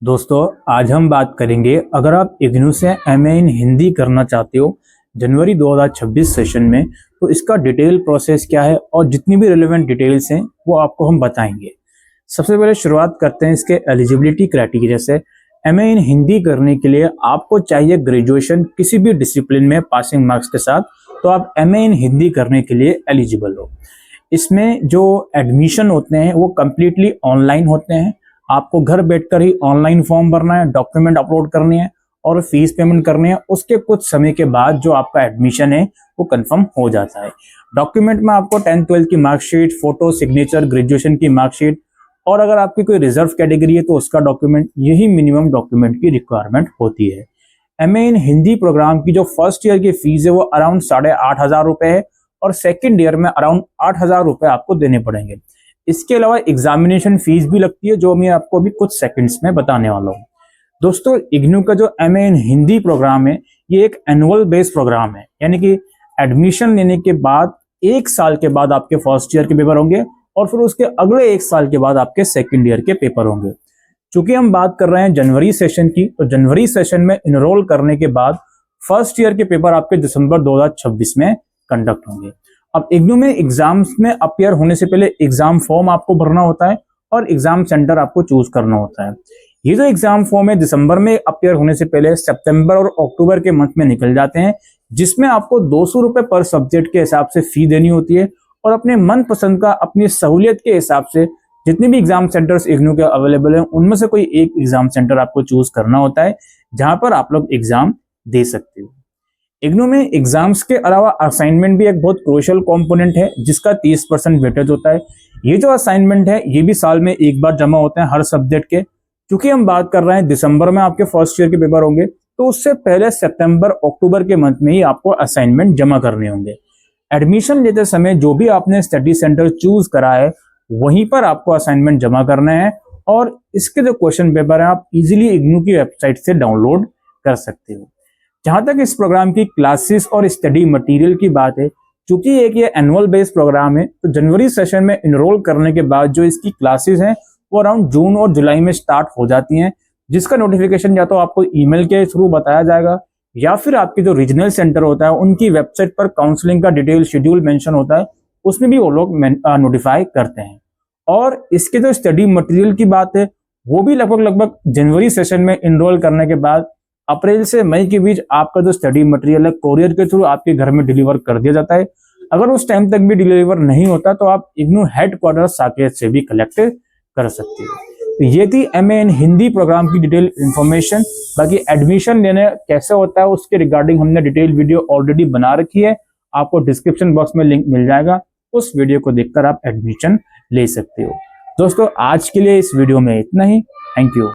दोस्तों, आज हम बात करेंगे अगर आप इग्नू से एमए इन हिंदी करना चाहते हो जनवरी 2026 सेशन में, तो इसका डिटेल प्रोसेस क्या है और जितनी भी रिलेवेंट डिटेल्स हैं वो आपको हम बताएंगे। सबसे पहले शुरुआत करते हैं इसके एलिजिबिलिटी क्राइटेरिया से। एमए इन हिंदी करने के लिए आपको चाहिए ग्रेजुएशन किसी भी डिसिप्लिन में पासिंग मार्क्स के साथ, तो आप एमए इन हिंदी करने के लिए एलिजिबल हो। इसमें जो एडमिशन होते हैं वो कम्प्लीटली ऑनलाइन होते हैं। आपको घर बैठकर ही ऑनलाइन फॉर्म भरना है, डॉक्यूमेंट अपलोड करनी है और फीस पेमेंट करनी है। उसके कुछ समय के बाद जो आपका एडमिशन है वो कंफर्म हो जाता है। डॉक्यूमेंट में आपको 10th-12th की मार्कशीट, फोटो, सिग्नेचर, ग्रेजुएशन की मार्कशीट और अगर आपकी कोई रिजर्व कैटेगरी है तो उसका डॉक्यूमेंट, यही मिनिमम डॉक्यूमेंट की रिक्वायरमेंट होती है। एमए इन हिंदी प्रोग्राम की जो फर्स्ट ईयर की फीस है वो अराउंड 8,500 रुपए है और सेकेंड ईयर में अराउंड 8,000 रुपए आपको देने पड़ेंगे। इसके अलावा एग्जामिनेशन फीस भी लगती है, जो मैं आपको अभी कुछ सेकंड्स में बताने वाला हूँ। दोस्तों, इग्नू का जो एमए इन हिंदी प्रोग्राम है ये एक एनुअल बेस्ड प्रोग्राम है, यानी कि एडमिशन लेने के बाद 1 साल के बाद आपके फर्स्ट ईयर के पेपर होंगे और फिर उसके अगले 1 साल के बाद आपके सेकेंड ईयर के पेपर होंगे। चूंकि हम बात कर रहे हैं जनवरी सेशन की, तो जनवरी सेशन में इनरोल करने के बाद फर्स्ट ईयर के पेपर आपके दिसंबर 2026 में कंडक्ट होंगे। अब इग्नू में एग्जाम्स में अपियर होने से पहले एग्जाम फॉर्म आपको भरना होता है और एग्जाम सेंटर आपको चूज करना होता है। ये जो एग्जाम फॉर्म है दिसंबर में अपियर होने से पहले सितंबर और अक्टूबर के मंथ में निकल जाते हैं, जिसमें आपको 200 रुपए पर सब्जेक्ट के हिसाब से फी देनी होती है और अपने मन पसंद का, अपनी सहूलियत के हिसाब से जितने भी एग्जाम सेंटर्स इग्नू के अवेलेबल हैं उनमें से कोई एक एग्जाम सेंटर आपको चूज करना होता है जहां पर आप लोग एग्जाम दे सकते हो। इग्नू में एग्जाम्स के अलावा असाइनमेंट भी एक बहुत क्रूशियल कंपोनेंट है जिसका 30% वेटेज होता है। ये जो असाइनमेंट है ये भी साल में एक बार जमा होते हैं हर सब्जेक्ट के। क्योंकि हम बात कर रहे हैं दिसंबर में आपके फर्स्ट ईयर के पेपर होंगे, तो उससे पहले सितंबर अक्टूबर के मंथ में ही आपको असाइनमेंट जमा करने होंगे। एडमिशन लेते समय जो भी आपने स्टडी सेंटर चूज करा है वहीं पर आपको असाइनमेंट जमा करना है और इसके जो क्वेश्चन पेपर है आप इजीली इग्नू की वेबसाइट से डाउनलोड कर सकते हो। जहां तक इस प्रोग्राम की क्लासेस और स्टडी मटेरियल की बात है, चूंकि एक ये एनुअल बेस्ड प्रोग्राम है, तो जनवरी सेशन में इनरोल करने के बाद जो इसकी क्लासेस हैं वो अराउंड जून और जुलाई में स्टार्ट हो जाती हैं, जिसका नोटिफिकेशन या तो आपको ईमेल के थ्रू बताया जाएगा या फिर आपके जो रीजनल सेंटर होता है उनकी वेबसाइट पर काउंसलिंग का डिटेल शेड्यूल मेंशन होता है, उसमें भी वो लोग नोटिफाई करते हैं। और इसके जो स्टडी मटेरियल की बात है वो भी लगभग जनवरी सेशन में इनरोल करने के बाद अप्रैल से मई के बीच आपका जो स्टडी मटेरियल है कोरियर के थ्रू आपके घर में डिलीवर कर दिया जाता है। अगर उस टाइम तक भी डिलीवर नहीं होता तो आप इग्नू हेडक्वार्टर साकेत से भी कलेक्ट कर सकते हो। तो ये थी एमए इन हिंदी प्रोग्राम की डिटेल इंफॉर्मेशन। बाकी एडमिशन लेने कैसे होता है उसके रिगार्डिंग हमने डिटेल वीडियो ऑलरेडी बना रखी है, आपको डिस्क्रिप्शन बॉक्स में लिंक मिल जाएगा, उस वीडियो को देखकर आप एडमिशन ले सकते हो। दोस्तों, आज के लिए इस वीडियो में इतना ही। Thank you.